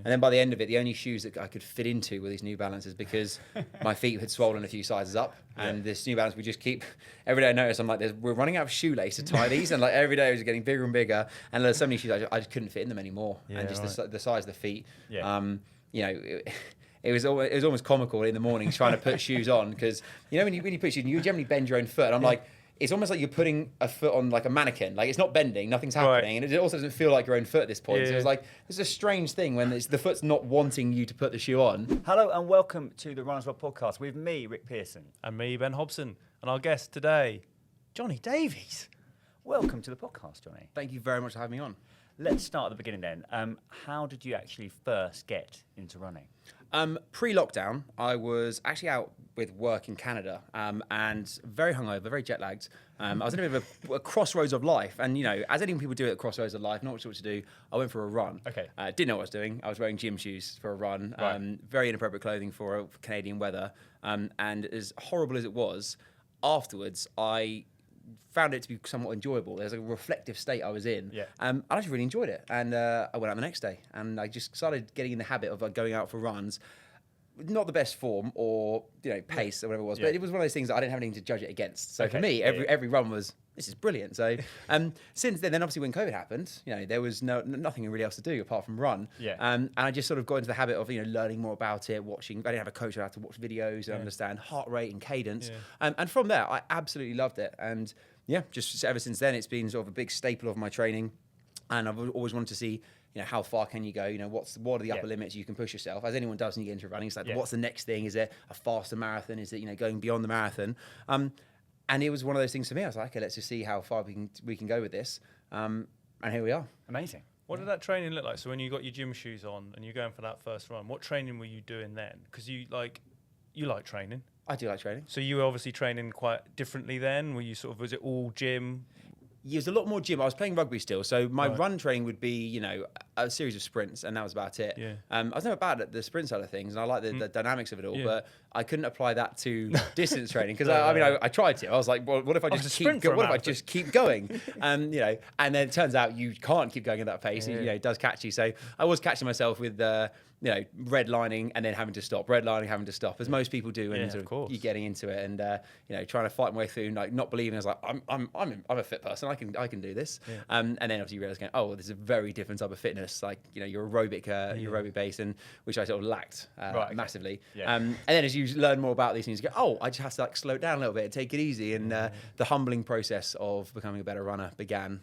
And then by the end of it, the only shoes that I could fit into were these New Balances because my feet had swollen a few sizes up. And this New Balance, we just keep, every day I notice, I'm like, we're running out of shoelace to tie these. And like every day it was getting bigger and bigger. And there's so many shoes, I just couldn't fit in them anymore. And just the size of the feet, it was almost comical in the mornings trying to put shoes on because, when you put shoes, you generally bend your own foot. And I'm like, it's almost like you're putting a foot on like a mannequin. Like it's not bending, nothing's happening. And it also doesn't feel like your own foot at this point. So it's like, it's a strange thing when the foot's not wanting you to put the shoe on. Hello and welcome to the Runners World podcast with me, Rick Pearson. And me, Ben Hobson. And our guest today, Jonny Davies. Welcome to the podcast, Jonny. Thank you very much for having me on. Let's start at the beginning then. How did you actually first get into running? Pre-lockdown, I was actually out with work in Canada and very hungover, very jet lagged. I was in a bit of a crossroads of life. And, as any people do at the crossroads of life, not sure what to do, I went for a run. Okay. Didn't know what I was doing. I was wearing gym shoes for a run. Right. Very inappropriate clothing for Canadian weather. And as horrible as it was, afterwards, I found it to be somewhat enjoyable. There's a reflective state I was in. Yeah. I actually really enjoyed it. And I went out the next day and I just started getting in the habit of going out for runs. Not the best form or, pace or whatever it was, but it was one of those things that I didn't have anything to judge it against. So for me, every run was, this is brilliant. So since then obviously when COVID happened, there was nothing really else to do apart from run. Yeah. And I just sort of got into the habit of, learning more about it, watching. I didn't have a coach, I had to watch videos and understand heart rate and cadence. Yeah. And from there, I absolutely loved it. And just ever since then, it's been sort of a big staple of my training. And I've always wanted to see, how far can you go? What are the upper limits you can push yourself? As anyone does when you get into running, it's like, what's the next thing? Is it a faster marathon? Is it, going beyond the marathon? And it was one of those things for me. I was like, okay, let's just see how far we can go with this. And here we are. Amazing. What did that training look like? So when you got your gym shoes on and you're going for that first run, what training were you doing then? Because you like training. I do like training. So you were obviously training quite differently then? Was it all gym? Yeah, it was a lot more gym. I was playing rugby still, so my run training would be, a series of sprints, and that was about it. Yeah. I was never bad at the sprint side of things, and I like the dynamics of it all, but I couldn't apply that to distance training because I tried to. I was like, well, what if I just keep going? And then it turns out you can't keep going at that pace. Yeah. It does catch you. So I was catching myself with redlining and then having to stop, as most people do when you're getting into it, and trying to fight my way through, like not believing. I was like, I'm a fit person. I can do this. Yeah. And then obviously you realise, this is a very different type of fitness. Like your aerobic base, and which I sort of lacked massively. Yeah. And then as you learn more about these things, you go, I just have to slow it down a little bit and take it easy. And the humbling process of becoming a better runner began.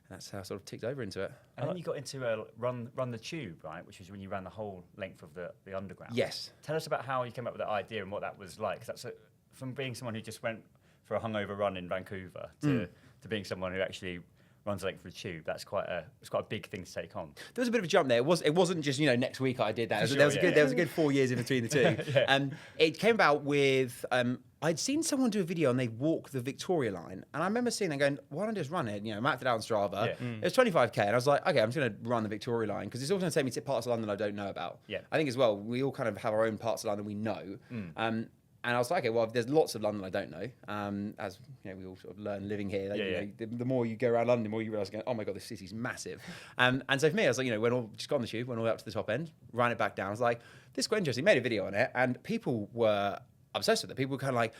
That's how I sort of ticked over into it. And then you got into run the tube, right? Which was when you ran the whole length of the underground. Yes. Tell us about how you came up with that idea and what that was like. Because that's from being someone who just went for a hungover run in Vancouver to being someone who actually runs the length of the tube. It's quite a big thing to take on. There was a bit of a jump there. It wasn't just next week I did that. There was a good 4 years in between the two. It came about with. I'd seen someone do a video and they walk the Victoria line. And I remember seeing them going, why don't I just run it? Mapped it out on Strava. Yeah. It was 25K. And I was like, okay, I'm just going to run the Victoria line because it's also going to take me to parts of London I don't know about. Yeah. I think as well, we all kind of have our own parts of London we know. And I was like, okay, well, there's lots of London I don't know. As we all sort of learn living here. The more you go around London, the more you realise, oh my God, this city's massive. And so for me, I was like, just got on the tube, went all the way up to the top end, ran it back down. I was like, this is quite interesting. Made a video on it, and people were obsessed with it. People were kind of like,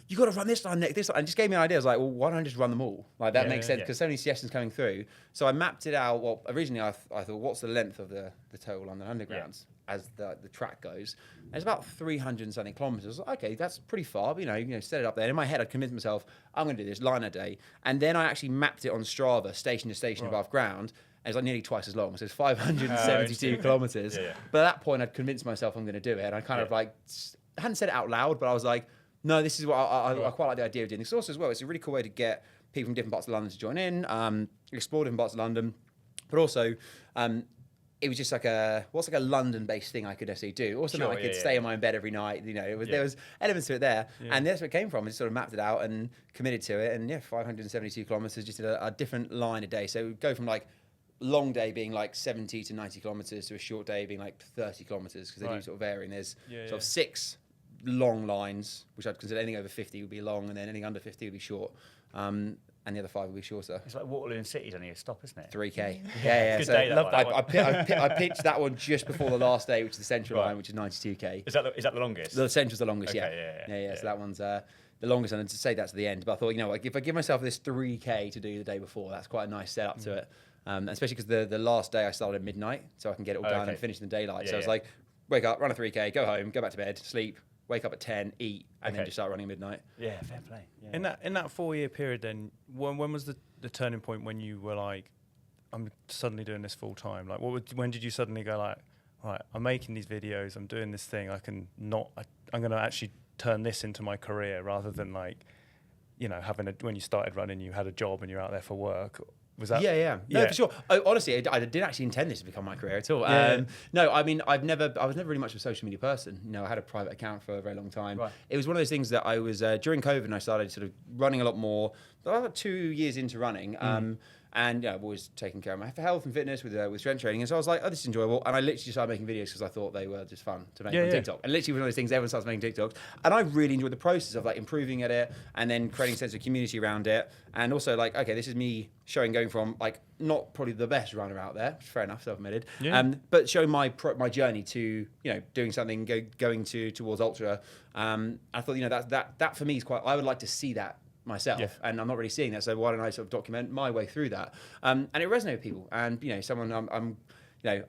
you got to run this line, this line, and just gave me an idea. I was like, well, why don't I just run them all? Like that makes sense because so many suggestions coming through. So I mapped it out. Well, originally I thought, what's the length of the total London Undergrounds as the track goes? And it's about 300 and something kilometres. Okay, that's pretty far. But, set it up there. And in my head, I'd convinced myself, I'm going to do this line a day. And then I actually mapped it on Strava, station to station above ground. And it's like nearly twice as long. So it's 572 kilometres. But at that point, I'd convinced myself I'm going to do it. And I kind of I hadn't said it out loud, but I was like, no, this is what I quite like the idea of doing this. Also, as well, it's a really cool way to get people from different parts of London to join in, explore different parts of London, but also it was just like a London-based thing I could necessarily do. Also, I could stay in my own bed every night. There was elements to it there, and that's where it came from. I just sort of mapped it out and committed to it, and 572 kilometres, just did a different line a day. So it would go from like long day being like 70 to 90 kilometres to a short day being like 30 kilometres because they do sort of vary. And there's sort of 6 long lines, which I'd consider anything over 50 would be long, and then anything under 50 would be short. And and the other 5 will be shorter. It's like Waterloo and City's only a stop, isn't it? 3K. Yeah. Good So day, that one. I pitched that one just before the last day, which is the central line, which is 92K. Is that the longest? The central's the longest, Okay, yeah. So that one's the longest, and to say that's the end. But I thought, if I give myself this 3K to do the day before, that's quite a nice setup to it. Especially because the last day I started at midnight, so I can get it all done and finish in the daylight. So I was like, wake up, run a 3K, go home, go back to bed, sleep, wake up at 10, eat, and then just start running at midnight. Yeah, fair play. Yeah. In that 4-year period, then when was the turning point when you were like, I'm suddenly doing this full time? Like, when did you suddenly go like, right, I'm making these videos, I'm doing this thing, I'm going to actually turn this into my career rather than like, when you started running, you had a job and you're out there for work. Was that? Yeah. No, for sure. Honestly, I didn't actually intend this to become my career at all. No, I mean, I was never really much of a social media person. I had a private account for a very long time. Right. It was one of those things that I was, during COVID, and I started sort of running a lot more, about 2 years into running. And I've always taken care of my health and fitness with strength training. And so I was like, this is enjoyable. And I literally started making videos because I thought they were just fun to make on TikTok. And literally one of those things, everyone starts making TikToks. And I really enjoyed the process of like improving at it and then creating a sense of community around it. And also like, okay, this is me going from like not probably the best runner out there, which is fair enough, self-admitted, but showing my journey to, doing something, going towards ultra. I thought, that for me is quite, I would like to see that myself, and I'm not really seeing that, so why don't I sort of document my way through that? And it resonated with people, and someone I'm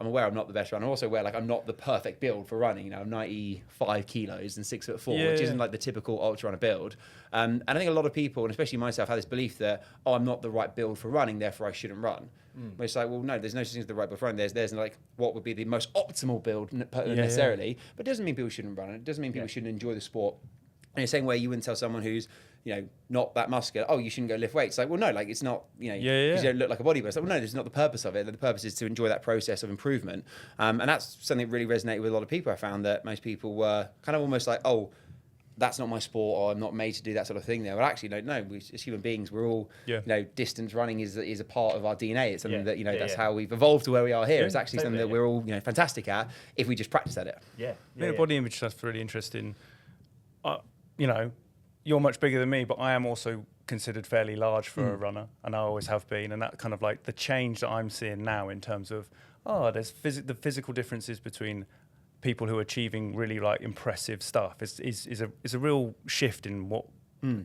aware I'm not the best runner. I'm also aware like I'm not the perfect build for running. I'm 95 kilos and 6'4", which isn't like the typical ultra runner build. And I think a lot of people, and especially myself, have this belief that I'm not the right build for running, therefore I shouldn't run. But it's like, well, no, there's no such thing as the right build for running. There's like what would be the most optimal build necessarily, but it doesn't mean people shouldn't run. It doesn't mean people shouldn't enjoy the sport. In the same way, you wouldn't tell someone who's not that muscular, oh, you shouldn't go lift weights. Like, well, no, like it's not, because you don't look like a bodybuilder. It's like, well, no, this is not the purpose of it. The purpose is to enjoy that process of improvement. And that's something that really resonated with a lot of people. I found that most people were kind of almost like, oh, that's not my sport, or I'm not made to do that sort of thing there. But actually, no, we, as human beings, we're all, distance running is a part of our DNA. It's something that, that's how we've evolved to where we are here. It's actually something that we're all, fantastic at if we just practice at it. Body image stuff's really interesting. You're much bigger than me, but I am also considered fairly large for a runner, and I always have been. And that kind of like the change that I'm seeing now in terms of, there's the physical differences between people who are achieving really like impressive stuff is a real shift in what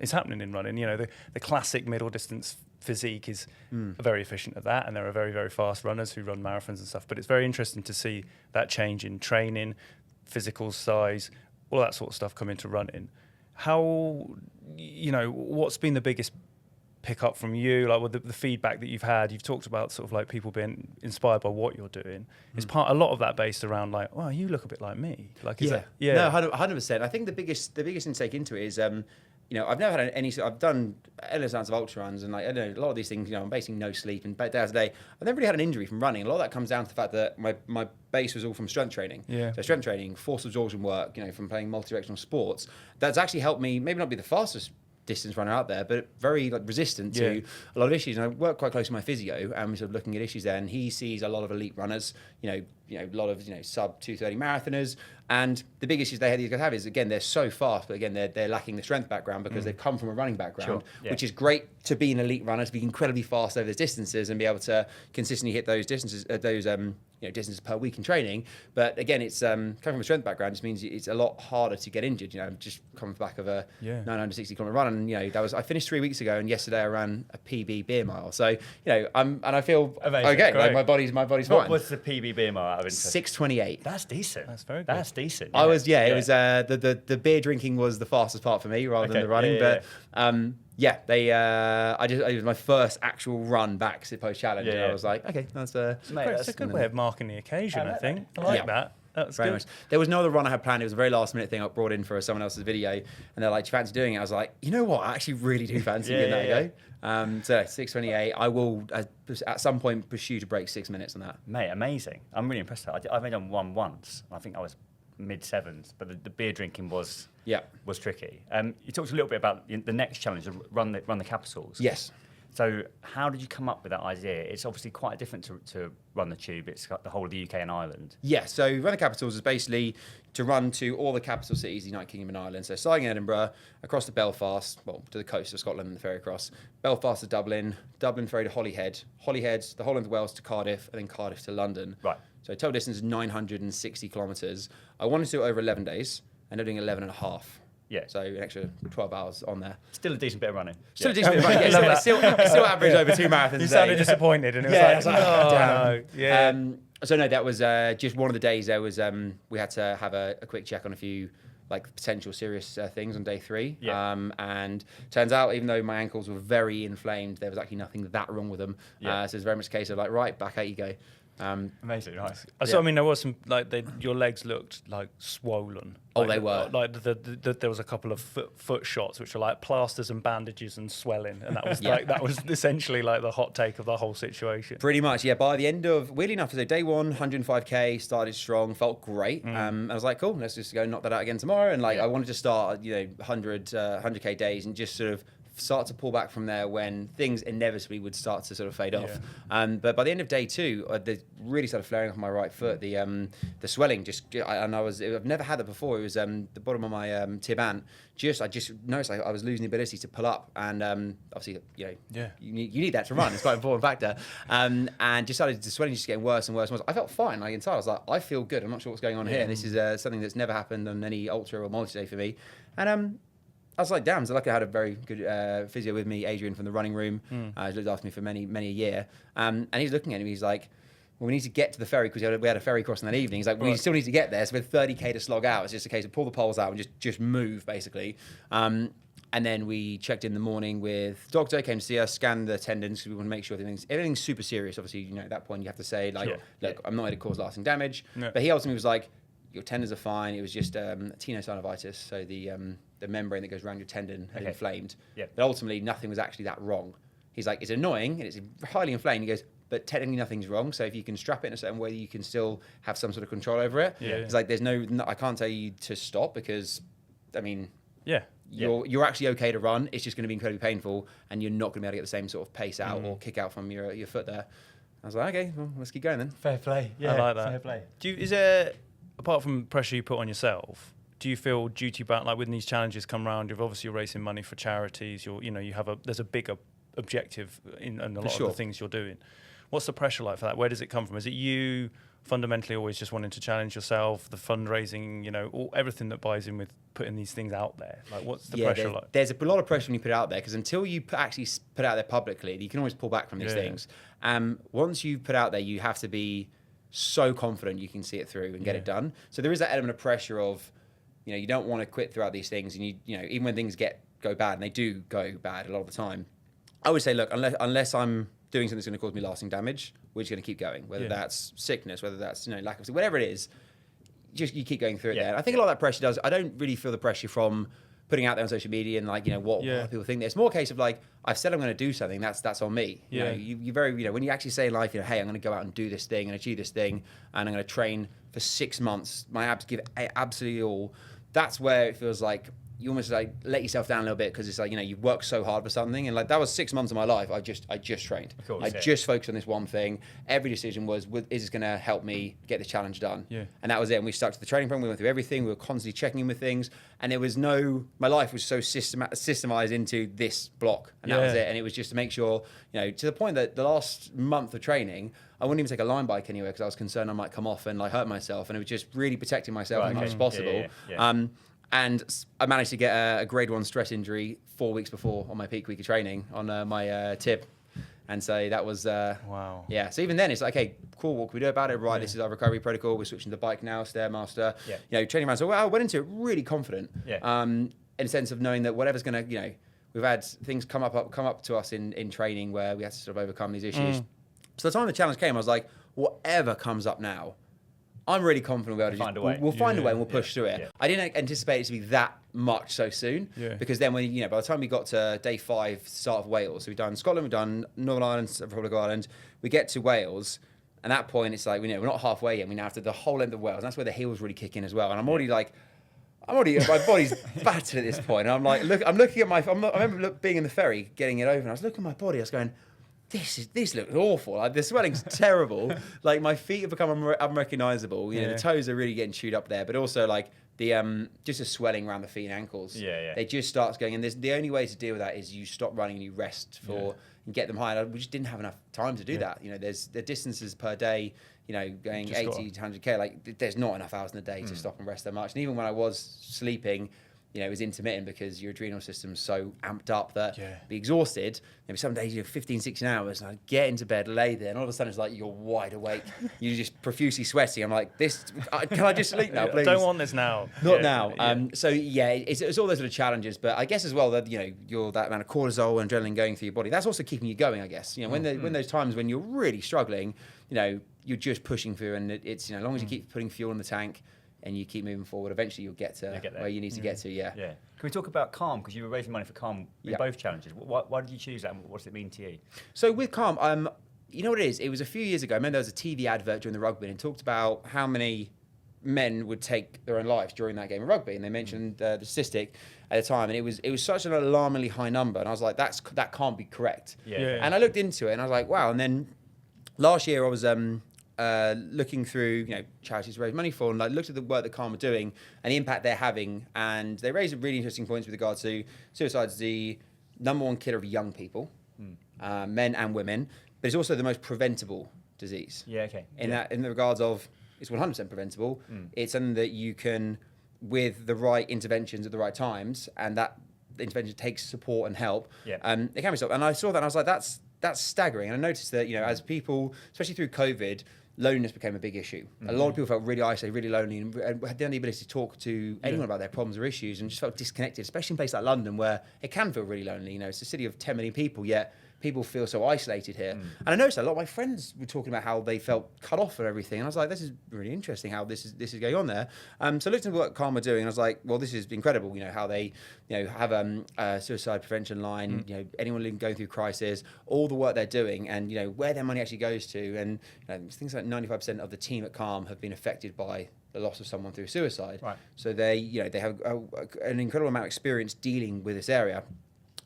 is happening in running. The classic middle distance physique is very efficient at that, and there are very, very fast runners who run marathons and stuff. But it's very interesting to see that change in training, physical size, all that sort of stuff come into running. How, what's been the biggest pickup from you? Like with the feedback that you've had, you've talked about sort of like people being inspired by what you're doing. Is a lot of that based around like, oh, you look a bit like me. Like, is that, no, 100%. I think the biggest intake into it is, I've never had I've done endless amounts of ultra runs, and like, I don't know, a lot of these things, I'm basically no sleep and day after day. I've never really had an injury from running. A lot of that comes down to the fact that my base was all from strength training. So strength training, force absorption work, from playing multi-directional sports. That's actually helped me maybe not be the fastest distance runner out there, but very like resistant to a lot of issues. And I work quite close with my physio, and we're sort of looking at issues there, and he sees a lot of elite runners, a lot of sub 2:30 marathoners, and the big issues these guys have is, again, they're so fast, but again they're lacking the strength background because they've come from a running background, which is great to be an elite runner, to be incredibly fast over those distances and be able to consistently hit those distances, distances per week in training. But again, it's coming from a strength background just means it's a lot harder to get injured. I'm just coming back of a 960 kilometer run, and I finished 3 weeks ago, and yesterday I ran a PB beer mile. So I feel amazing, okay. Great. Like my body's fine. What's the PB beer mile out of interest? 6:28. That's decent. That's very good. That's decent. It was the beer drinking was the fastest part for me rather than the running. It was my first actual run back post challenge, and I was like, okay, that's it's a good way of marking the occasion. I think I like that. That's very good. much. There was no other run I had planned. It was a very last minute thing I brought in for someone else's video, and they're like, do you fancy doing it? I was like, you know what? I actually really do fancy giving that a go. So 6:28. I will at some point pursue to break 6 minutes on that. Mate, amazing. I'm really impressed with that. I've only done one once. I think I was mid-7s, but the beer drinking was tricky. You talked a little bit about the next challenge, run the capitals. Yes. So how did you come up with that idea? It's obviously quite different to run the tube. It's got the whole of the UK and Ireland. Yeah, so Run the Capitals is basically to run to all the capital cities, the United Kingdom and Ireland. So starting in Edinburgh, across to Belfast, well, to the coast of Scotland and the ferry across. Belfast to Dublin, Dublin ferry to Holyhead, Holyhead, the whole of Wales to Cardiff, and then Cardiff to London. Right. So total distance is 960 kilometres. I wanted to do it over 11 days, and I'm doing 11 and a half. Yeah. So an extra 12 hours on there. Still a decent bit of running. Still a decent bit of running. Yeah, still average over 2 marathons. You a sounded day. disappointed, and it was Yeah, like, I was like, oh, damn. no. Yeah. So no, that was just one of the days. There was we had to have a quick check on a few like potential serious things on day 3. Yeah. And turns out, even though my ankles were very inflamed, there was actually nothing that wrong with them. Yeah. So it's very much a case of like, right, back out you go. Amazing, nice. So I mean, there was some like your legs looked like swollen. Oh, Like, they were. Like there was a couple of foot shots which were like plasters and bandages and swelling, and that was Yeah. like that was essentially like the hot take of the whole situation. Pretty much, yeah. By the end of, weirdly enough, so day 1, 105k, started strong, felt great. I was like, cool, let's just go knock that out again tomorrow. And like, I wanted to start, 100k days and just sort of start to pull back from there when things inevitably would start to sort of fade off. But by the end of day 2, they really started flaring off my right foot. The swelling I've never had that before. It was the bottom of my tibant. I just noticed I was losing the ability to pull up, and obviously, you need that to run. It's quite an important factor. And just started the swelling just getting worse and worse and worse. I felt fine. Like inside, I was like, I feel good. I'm not sure what's going on here. This is something that's never happened on any ultra or multi-day for me. And I was like, damn, so lucky I had a very good physio with me, Adrian from the running room. He's looked after me for many a year. And he's looking at me, he's like, well, we need to get to the ferry because we had a ferry crossing that evening. He's like, we still need to get there. So we had 30k to slog out. It's just a case of pull the poles out and just move, basically. And then we checked in the morning with the doctor, came to see us, scanned the tendons because we want to make sure everything's super serious. Obviously, at that point you have to say, like, look, I'm not going to cause lasting damage. No. But he ultimately was like, your tendons are fine. It was just tenosynovitis, so the membrane that goes around your tendon had inflamed. Yeah. But ultimately, nothing was actually that wrong. He's like, it's annoying and it's highly inflamed. He goes, but technically nothing's wrong. So if you can strap it in a certain way, you can still have some sort of control over it. Yeah. It's like, I can't tell you to stop because, I mean, Yeah. you're actually okay to run. It's just going to be incredibly painful, and you're not going to be able to get the same sort of pace out or kick out from your foot there. I was like, okay, well, let's keep going then. Fair play. Yeah, I like that. Fair play. Is there, apart from pressure you put on yourself, do you feel duty bound, like when these challenges come around, you're raising money for charities, there's a bigger objective in a lot of the things you're doing. What's the pressure like for that? Where does it come from? Is it you fundamentally always just wanting to challenge yourself, the fundraising, everything that buys in with putting these things out there? Like, what's the pressure like? There's a lot of pressure when you put it out there, because until you actually put it out there publicly, you can always pull back from these things. Once you put out there, you have to be so confident you can see it through and get it done. So there is that element of pressure of, you don't want to quit throughout these things, and even when things go bad, and they do go bad a lot of the time, I would say, look, unless I'm doing something that's going to cause me lasting damage, we're just going to keep going. Whether that's sickness, whether that's lack of, whatever it is, just you keep going through it there. And I think a lot of that pressure does. I don't really feel the pressure from putting out there on social media and what people think. It's more a case of like, I've said I'm going to do something. That's on me. You very when you actually say in life, hey, I'm going to go out and do this thing and achieve this thing, and I'm going to train for 6 months. My abs give absolutely all. That's where it feels like you almost like let yourself down a little bit, because it's like, you've worked so hard for something, and like that was 6 months of my life. I just trained. Of course, I just focused on this one thing. Every decision was, is this going to help me get the challenge done? Yeah. And that was it. And we stuck to the training program. We went through everything. We were constantly checking in with things, and there was my life was so systemized into this block, and that was it. And it was just to make sure, to the point that the last month of training, I wouldn't even take a line bike anywhere because I was concerned I might come off and like hurt myself, and it was just really protecting myself as much as possible. And I managed to get a grade 1 stress injury 4 weeks before on my peak week of training on my tib. And so that was, wow. Yeah. So even then it's like, okay, cool. What can we do about it? Right. This is our recovery protocol. We're switching to bike now, Stairmaster, training around. So I went into it really confident, in a sense of knowing that whatever's going to, we've had things come up to us in training where we had to sort of overcome these issues. So the time the challenge came, I was like, whatever comes up now, I'm really confident we'll find a way. We'll find a way and we'll push through it. Yeah. I didn't anticipate it to be that much so soon, because then when by the time we got to day 5, start of Wales, so we've done Scotland, we've done Northern Ireland, Republic of Ireland, we get to Wales, and at that point it's like we're not halfway yet. We now have to the whole length of Wales, and that's where the heels really kick in as well. And I'm already like, my body's battered at this point. And I'm like, I'm looking at I remember being in the ferry, getting it over, and I was looking at my body. I was going, this looks awful. Like the swelling's terrible. Like my feet have become unrecognizable. You know, the toes are really getting chewed up there, but also like the just a swelling around the feet and ankles. Yeah. They just starts going, and the only way to deal with that is you stop running and you rest and get them high. And we just didn't have enough time to do that. You know, there's the distances per day. You know, going just 80 to 100k. Like there's not enough hours in the day to stop and rest that much. And even when I was sleeping, you know, it was intermittent because your adrenal system's so amped up that be exhausted. Maybe some days you do 15, 16 hours, and I'd get into bed, lay there, and all of a sudden it's like you're wide awake. You're just profusely sweating. I'm like, can I just sleep now, please? I don't want this now. Not now. So it's all those sort of challenges. But I guess as well that, you know, you're that amount of cortisol and adrenaline going through your body. That's also keeping you going, I guess. You know, when those times when you're really struggling, you know, you're just pushing through, and it's, you know, as long as you keep putting fuel in the tank and you keep moving forward, eventually you'll get to where you need to get to. Yeah. Can we talk about Calm? Because you were raising money for Calm in both challenges. Why did you choose that, and what does it mean to you? So with Calm, you know what it is? It was a few years ago. I remember there was a TV advert during the rugby, and it talked about how many men would take their own lives during that game of rugby, and they mentioned the statistic at the time, and it was such an alarmingly high number, and I was like, that can't be correct. And I looked into it, and I was like, wow. And then last year I was looking through, you know, charities to raise money for, and like looked at the work that Calm are doing and the impact they're having, and they raised really interesting points with regard to suicide's the number one killer of young people, men and women, but it's also the most preventable disease. In the regards of it's 100% preventable. It's something that you can, with the right interventions at the right times, and that intervention takes support and help. It can be stopped. And I saw that and I was like, that's staggering. And I noticed that, you know, as people, especially through COVID, loneliness became a big issue. A lot of people felt really isolated, really lonely, and hadn't the ability to talk to anyone about their problems or issues, and just felt disconnected, especially in a place like London where it can feel really lonely. You know, it's a city of 10 million people, yet people feel so isolated here. And I noticed a lot of my friends were talking about how they felt cut off and everything. And I was like, this is really interesting how this is going on there. So I looked at what Calm are doing, and I was like, well, this is incredible. You know, how they, you know, have a suicide prevention line, you know, anyone going through crisis, all the work they're doing, and, you know, where their money actually goes to. And you know, things like 95% of the team at Calm have been affected by the loss of someone through suicide. So they, you know, they have an incredible amount of experience dealing with this area.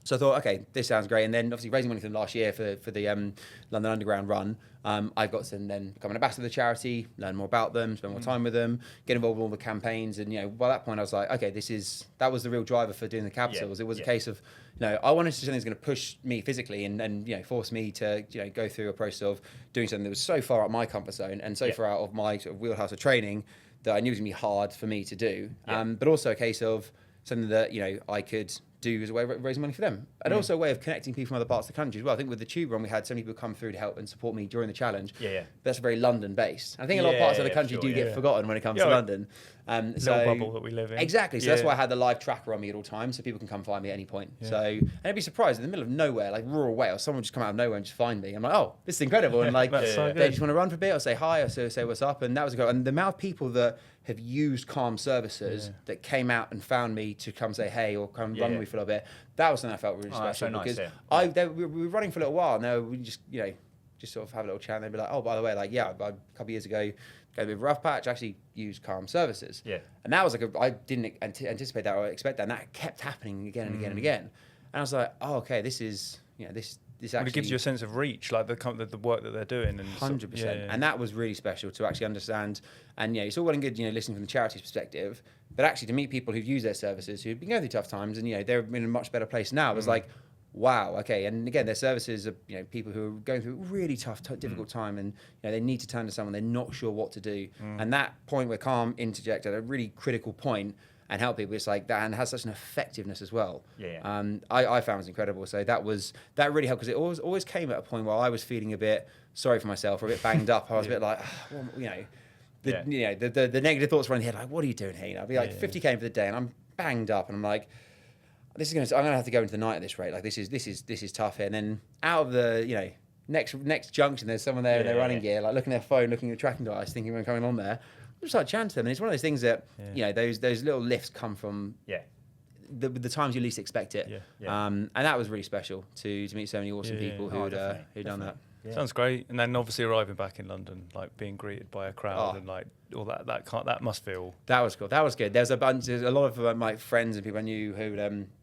So I thought, okay, this sounds great. And then obviously raising money for them last year for the London Underground run, I got to then become an ambassador of the charity, learn more about them, spend more time with them, get involved in all the campaigns. And, you know, by that point I was like, okay, that was the real driver for doing the capsules. It was a case of, you know, I wanted something that's going to push me physically and, you know, force me to, you know, go through a process of doing something that was so far out of my comfort zone and so far out of my sort of wheelhouse of training that I knew it was going to be hard for me to do. But also a case of something that, you know, I could do as a way of raising money for them, and also a way of connecting people from other parts of the country as well. I think with the tube run, we had so many people come through to help and support me during the challenge. But that's very London based. I think a lot of parts of the country do get forgotten when it comes to London. Little bubble that we live in. Exactly. So that's why I had the live tracker on me at all times, so people can come find me at any point. So, and I'd be surprised in the middle of nowhere, like rural Wales, someone would just come out of nowhere and just find me. I'm like, oh, this is incredible. And like, so they just want to run for a bit or say hi or say what's up. And that was good. And the amount of people that have used Calm services that came out and found me to come say hey or come run with me for a little bit, that was something I felt really special. So because nice, we were running for a little while, and they would just, you know, just sort of have a little chat, and they'd be like, oh, by the way, like, a couple of years ago, got a bit of a rough patch, actually used Calm services. And that was like, I didn't anticipate that or expect that, and that kept happening again and again and again. And I was like, oh, okay, this is, you know, this actually... it gives you a sense of reach, like the work that they're doing. And 100%. And that was really special to actually understand. And, you know, it's all well and good, you know, listening from the charity's perspective, but actually to meet people who've used their services, who've been going through tough times, and, you know, they're in a much better place now. It was like, wow, okay. And again, their services are, you know, people who are going through a really tough, difficult time, and, you know, they need to turn to someone, they're not sure what to do. And that point where Calm interjected at a really critical point and help people, it's like that, and has such an effectiveness as well. I found was incredible. So that really helped, because it always came at a point where I was feeling a bit sorry for myself, or a bit banged up. I was a bit like, well, you know, you know, the negative thoughts were in the head, like, what are you doing here? You know, I'd be like 50k for the day, and I'm banged up, and I'm like, I'm gonna have to go into the night at this rate. Like, this is tough here. And then out of the, you know, next junction, there's someone there in their running gear, like looking at their phone, looking at the tracking device, thinking we're coming on there. Just like chatting to them, and it's one of those things that you know, those little lifts come from the times you least expect it. And that was really special to meet so many awesome people who'd done that. Yeah. Sounds great. And then obviously arriving back in London, like being greeted by a crowd and like all that must feel. That was cool. That was good. There's a lot of my friends and people I knew who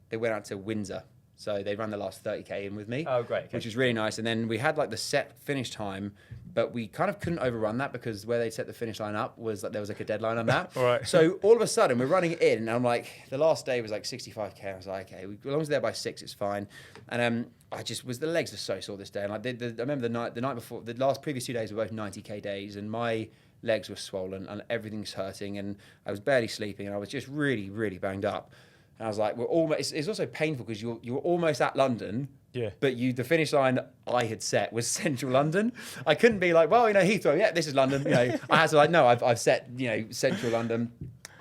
they went out to Windsor. So they ran the last 30k in with me. Oh, great. Okay. Which was really nice. And then we had like the set finish time, but we kind of couldn't overrun that because where they set the finish line up was like there was like a deadline on that. Right. So all of a sudden we're running in, and I'm like, the last day was like 65k. I was like, okay, as long as they're by 6, it's fine. And the legs were so sore this day. And like I remember the night before, the previous 2 days were both 90k days, and my legs were swollen and everything's hurting, and I was barely sleeping, and I was just really, really banged up. And I was like, it's also painful because you were almost at London, but the finish line I had set was central London. I couldn't be like, well, Heathrow, yeah, this is London. I had to no, I've set, central London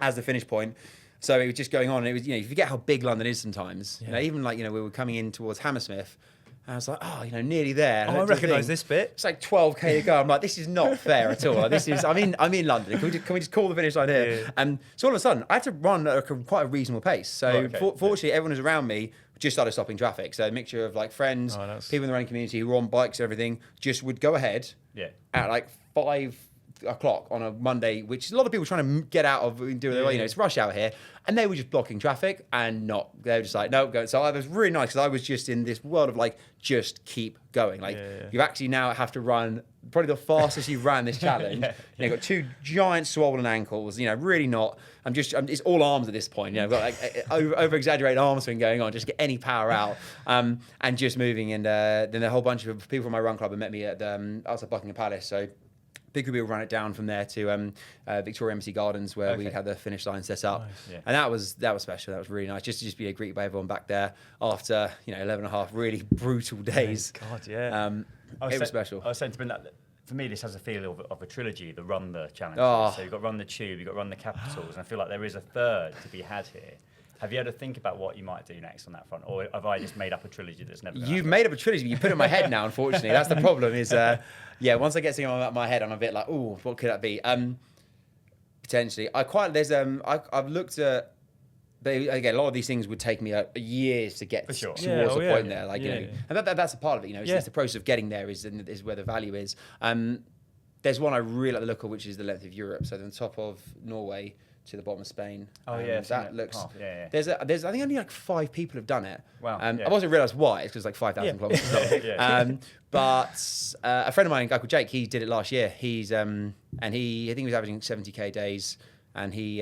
as the finish point. So it was just going on, and it was, you forget how big London is sometimes. Even like, we were coming in towards Hammersmith, and I was like, nearly there. I recognise this bit. It's like 12k to go. I'm like, this is not fair at all. Like, I'm in London. Can we just call the finish line here? And so all of a sudden, I had to run at quite a reasonable pace. So fortunately, everyone who's around me just started stopping traffic. So a mixture of like friends, people in the running community who were on bikes and everything, just would go ahead at like 5 o'clock on a Monday, which a lot of people trying to get out of and do their way. It's rush hour here, and they were just blocking traffic and they were just like, no, go. So it was really nice because I was just in this world of like, just keep going. Like you actually now have to run probably the fastest you've ran this challenge. You've got 2 giant swollen ankles. Really not. It's all arms at this point. I've got like over exaggerated arm swing going on, just to get any power out, and just moving. And then a whole bunch of people from my run club had met me at outside Buckingham Palace. So big group will run it down from there to Victoria Embassy Gardens, where we had the finish line set up. Nice. And that was special. That was really nice. Just to be greeted by everyone back there after 11.5 really brutal days. God, yeah. It was special. I was saying to Ben that for me this has a feel of a trilogy, the Run the Challenge. So you've got Run the Tube, you've got Run the Capitals, and I feel like there is a third to be had here. Have you had to think about what you might do next on that front, or have I just made up a trilogy that's never? You've made up a trilogy, but you put it in my head now. Unfortunately, that's the problem. Is once I get something on my head, I'm a bit like, oh, what could that be? Potentially, I've looked at. But again, a lot of these things would take me years to get towards the point there. Like and that's a part of it. It's the process of getting there is where the value is. There's one I really like the look of, which is the length of Europe. So on top of Norway to the bottom of Spain. That looks. There's I think only like 5 people have done it. Wow. I wasn't realised why. It's because like 5,000 kilometers. But a friend of mine, a guy called Jake, he did it last year. He's I think he was averaging 70k days, and he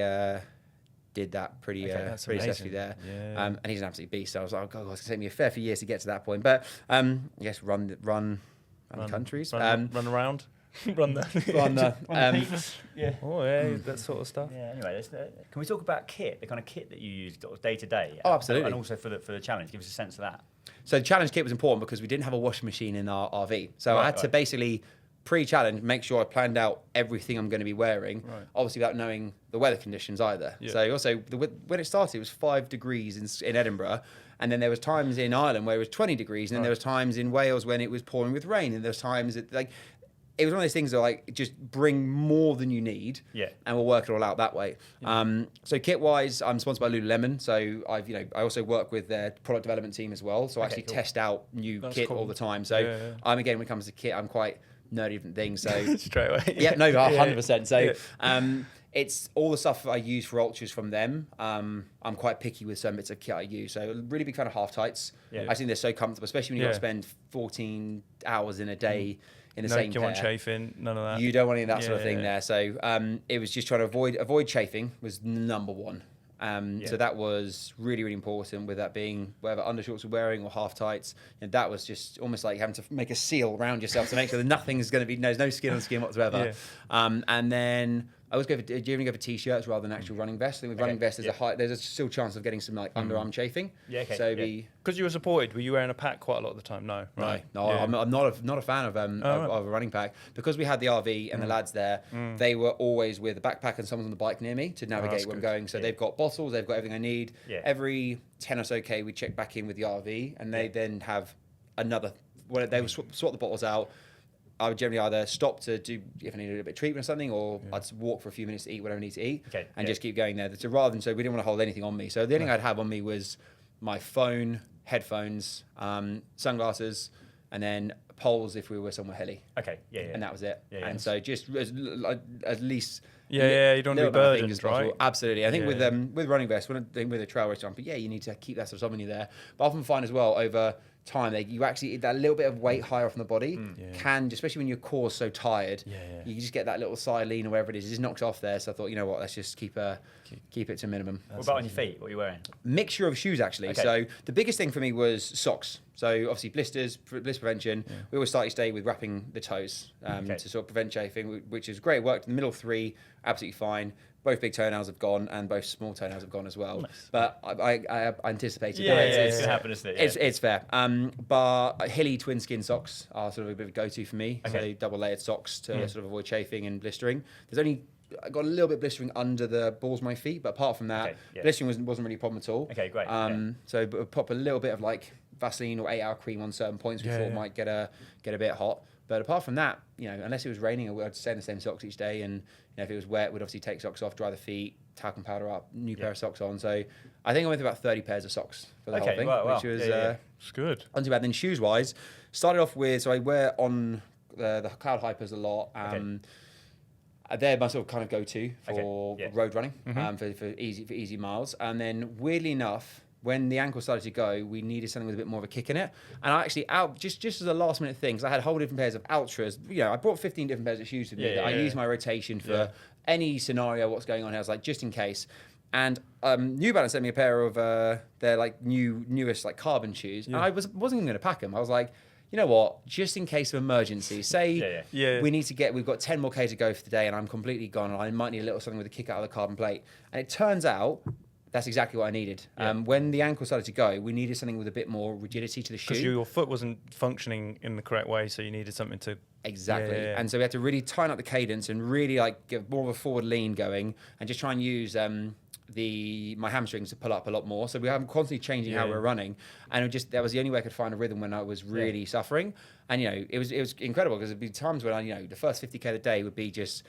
did that pretty successfully there. And he's an absolute beast. So I was like, oh God, it's gonna take me a fair few years to get to that point. But I guess run countries, run around. Run the that sort of stuff. Anyway, can we talk about kit, the kind of kit that you use day to day? Oh, absolutely. And also for the challenge, give us a sense of that. So the challenge kit was important because we didn't have a washing machine in our RV, so I had to basically pre-challenge make sure I planned out everything I'm going to be wearing. Obviously, without knowing the weather conditions either. So also when it started, it was 5 degrees in Edinburgh. And then there was times in Ireland where it was 20 degrees, and then there was times in Wales when it was pouring with rain, and there was times it was one of those things that like just bring more than you need, and we'll work it all out that way. So kit wise, I'm sponsored by Lululemon, so I also work with their product development team as well. So I actually test out new kit all the time. So again, when it comes to kit, I'm quite nerdy different things. So straight away, 100%. So it's all the stuff I use for ultras from them. I'm quite picky with some bits of kit I use. So really big fan of half tights. I think they're so comfortable, especially when you got to spend 14 hours in a day. In the same pair. You want chafing, none of that. You don't want any of that sort of thing there. So it was just trying to avoid chafing was number one. So that was really, really important, with that being whatever undershorts you're wearing or half tights. And that was just almost like having to make a seal around yourself to make sure that nothing's going to be, there's no skin on skin whatsoever. And then I always go for, generally go for t-shirts rather than actual running vests. I think with running vests, there's a still chance of getting some like underarm chafing. Because you were supported, were you wearing a pack quite a lot of the time? No, right? No, I'm not a fan of a running pack, because we had the RV and the lads there. They were always with a backpack and someone's on the bike near me to navigate where I'm going. So they've got bottles, they've got everything I need. Every 10 or so K, we check back in with the RV, and they then have another. Well, they would swap the bottles out. I would generally either stop to do if I needed a bit of treatment or something, or I'd walk for a few minutes to eat whatever I need to eat, and just keep going there. So rather than, so we didn't want to hold anything on me. So the only thing I'd have on me was my phone, headphones, sunglasses, and then poles if we were somewhere hilly. Okay, yeah. And that was it. Yeah, and so just at least... Yeah, you don't want to be burdened, right? Absolutely. I think with running vests, with a trail race jumper, you need to keep that sort of something there. But I often find as well, over time, you actually, that little bit of weight higher off from the body can, especially when your core's so tired, you just get that little side lean or whatever it is, it just knocks off there. So I thought, you know what, let's just keep it to a minimum. What about on your feet? What are you wearing? Mixture of shoes, actually. Okay. So the biggest thing for me was socks. So obviously blister prevention. Yeah. We always start each day with wrapping the toes to sort of prevent chafing, which is great. It worked in the middle 3, absolutely fine. Both big toenails have gone, and both small toenails have gone as well. Nice. But I anticipated that. It's going to happen, isn't it? It's fair. But hilly twin skin socks are sort of a bit of a go-to for me. Okay. So double layered socks to sort of avoid chafing and blistering. I got a little bit of blistering under the balls of my feet, but apart from that, blistering wasn't really a problem at all. Okay, great. So pop a little bit of like Vaseline or 8-hour cream on certain points we thought might get a bit hot. But apart from that, unless it was raining, I'd stay in the same socks each day. And if it was wet, we'd obviously take socks off, dry the feet, talcum powder up, new pair of socks on. So I think I went through about 30 pairs of socks for the whole thing, which was it's good. Not too bad. Then shoes wise, started off with, so I wear on the Cloud Hypers a lot. They're my sort of kind of go-to for road running, for easy miles. And then weirdly enough, when the ankle started to go, we needed something with a bit more of a kick in it. And I actually, just as a last minute thing, because I had a whole different pairs of Ultras. I brought 15 different pairs of shoes with me that I use my rotation for any scenario, what's going on here. I was like, just in case. And New Balance sent me a pair of their like newest like carbon shoes. And I wasn't even going to pack them. I was like, you know what, just in case of emergency, say we need to we've got 10 more K to go for the day and I'm completely gone and I might need a little something with a kick out of the carbon plate. And it turns out that's exactly what I needed. When the ankle started to go, we needed something with a bit more rigidity to the shoe. Because your foot wasn't functioning in the correct way, so you needed something to... Exactly. And so we had to really tighten up the cadence and really like give more of a forward lean going and just try and use my hamstrings to pull up a lot more. So we were constantly changing how we were running. And that was the only way I could find a rhythm when I was really suffering. And, it was incredible because there'd be times when the first 50K of the day would be just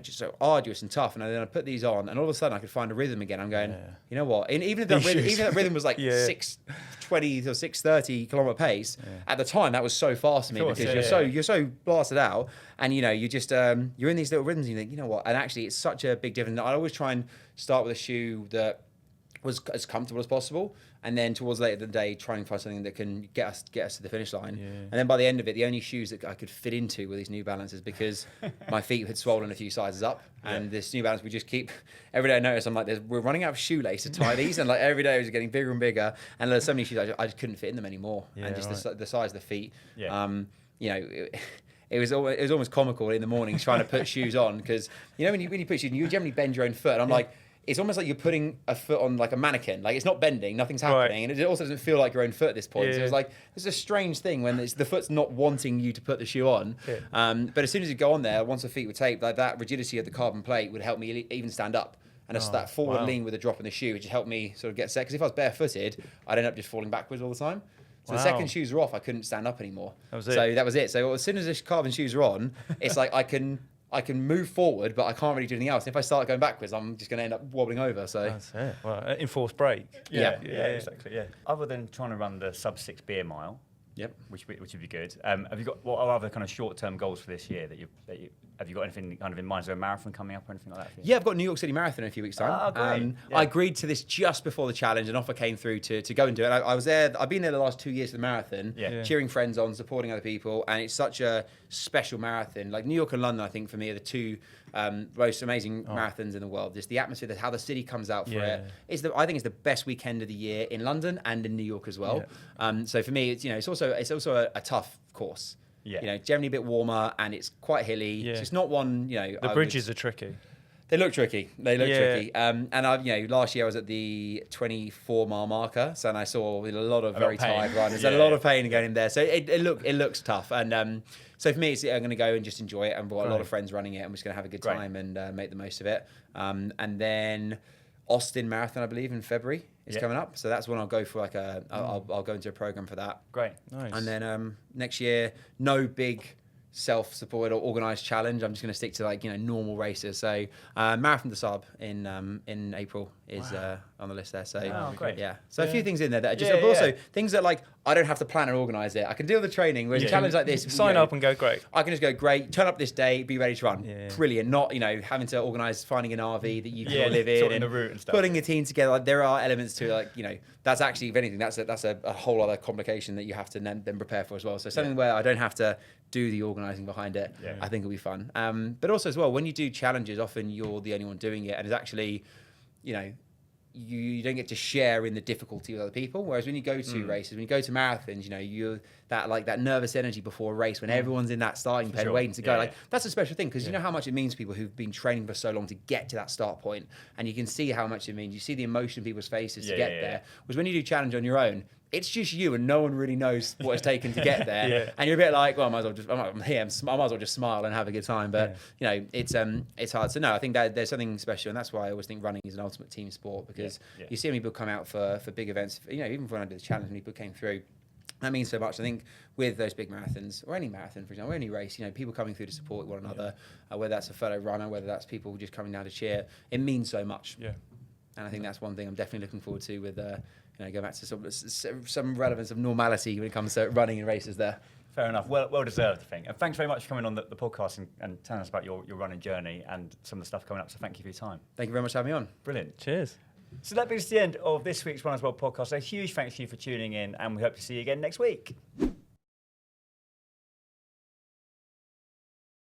so arduous and tough. And then I put these on, and all of a sudden I could find a rhythm again. I'm going, you know what? And even if that rhythm was like 6:20 or 6:30 kilometer pace, at the time that was so fast to me because you're so blasted out, and you just you're in these little rhythms. And you think, you know what? And actually, it's such a big difference. I always try and start with a shoe that was as comfortable as possible, and then towards later in the day try and find something that can get us to the finish line. And then by the end of it, the only shoes that I could fit into were these New Balances because my feet had swollen a few sizes up, and this New Balance we just keep every day. I notice I'm like, we're running out of shoelace to tie these, and like every day it was getting bigger and bigger, and there's so many shoes I just couldn't fit in them anymore, and just the size of the feet. It was almost comical in the morning trying to put shoes on because when you put shoes, you generally bend your own foot, and I'm like. It's almost like you're putting a foot on like a mannequin. Like it's not bending, nothing's happening. And it also doesn't feel like your own foot at this point. So it's like, it's a strange thing when the foot's not wanting you to put the shoe on. But as soon as you go on there, once the feet were taped, like that rigidity of the carbon plate would help me even stand up. And it's that forward lean with a drop in the shoe, which just helped me sort of get set. Because if I was barefooted, I'd end up just falling backwards all the time. So the second shoes were off, I couldn't stand up anymore. That was it. So as soon as the carbon shoes are on, it's like I can move forward, but I can't really do anything else. And if I start going backwards, I'm just going to end up wobbling over. So that's it. Well, enforced brake. Yeah, exactly. Yeah. Other than trying to run the sub 6 beer mile, which would be good. Have you got what are other kind of short-term goals for this year have you got anything kind of in mind? Is there a marathon coming up or anything like that? Yeah, I've got New York City Marathon in a few weeks' time. Great. I agreed to this just before the challenge. An offer came through to go and do it. I was there. I've been there the last 2 years for the marathon, cheering friends on, supporting other people, and it's such a special marathon. Like New York and London, I think for me are the two most amazing marathons in the world. Just the atmosphere, how the city comes out for it. I think it's the best weekend of the year in London and in New York as well. So for me, it's also a tough course. Generally a bit warmer and it's quite hilly. So it's not one, The bridges are tricky. They look tricky. Tricky. And last year I was at the 24-mile marker, so I saw a lot of very tired runners. A lot of pain going in there. So it looks tough. And so for me, I'm going to go and just enjoy it. I've got a lot of friends running it. I'm just going to have a good time and make the most of it. And then Austin Marathon, I believe, in February is coming up. So that's when I'll go for I'll go into a program for that. Great. Nice. And then next year, no big self-supported or organised challenge. I'm just going to stick to normal races. So Marathon des Sables in April is on the list there. So great. So a few things in there that are just but also things that I don't have to plan and organise it. I can do the training. Whereas a challenge like this, sign up and go, great. I can just go, great, turn up this day, be ready to run. Yeah. Brilliant. Not, having to organise finding an RV that you can all live in sorting and the route and stuff. putting a team together. Like, there are elements to it, like, that's actually, if anything, that's a whole other complication that you have to then prepare for as well. So something where I don't have to do the organising behind it, I think will be fun. But also as well, when you do challenges, often you're the only one doing it, and it's actually, you don't get to share in the difficulty with other people. Whereas when you go to races, when you go to marathons, you're that nervous energy before a race when everyone's in that starting pen waiting to go. That's a special thing because you know how much it means to people who've been training for so long to get to that start point, and you can see how much it means. You see the emotion in people's faces to get there. Whereas when you do challenge on your own, it's just you and no one really knows what it's taken to get there. And you're a bit like, well, I'm here, I might as well just smile and have a good time. But it's hard. So no, I think that there's something special, and that's why I always think running is an ultimate team sport, because you see people come out for big events. Even when I did the challenge, when people came through, that means so much. I think with those big marathons, or any marathon, for example, or any race, people coming through to support one another, whether that's a fellow runner, whether that's people just coming down to cheer, it means so much. And I think that's one thing I'm definitely looking forward to with, go back to some relevance of normality when it comes to running and races there. Fair enough. Well deserved, I think. And thanks very much for coming on the podcast and telling us about your running journey and some of the stuff coming up. So thank you for your time. Thank you very much for having me on. Brilliant. Cheers. So that brings us to the end of this week's Runners World podcast. A huge thanks to you for tuning in, and we hope to see you again next week.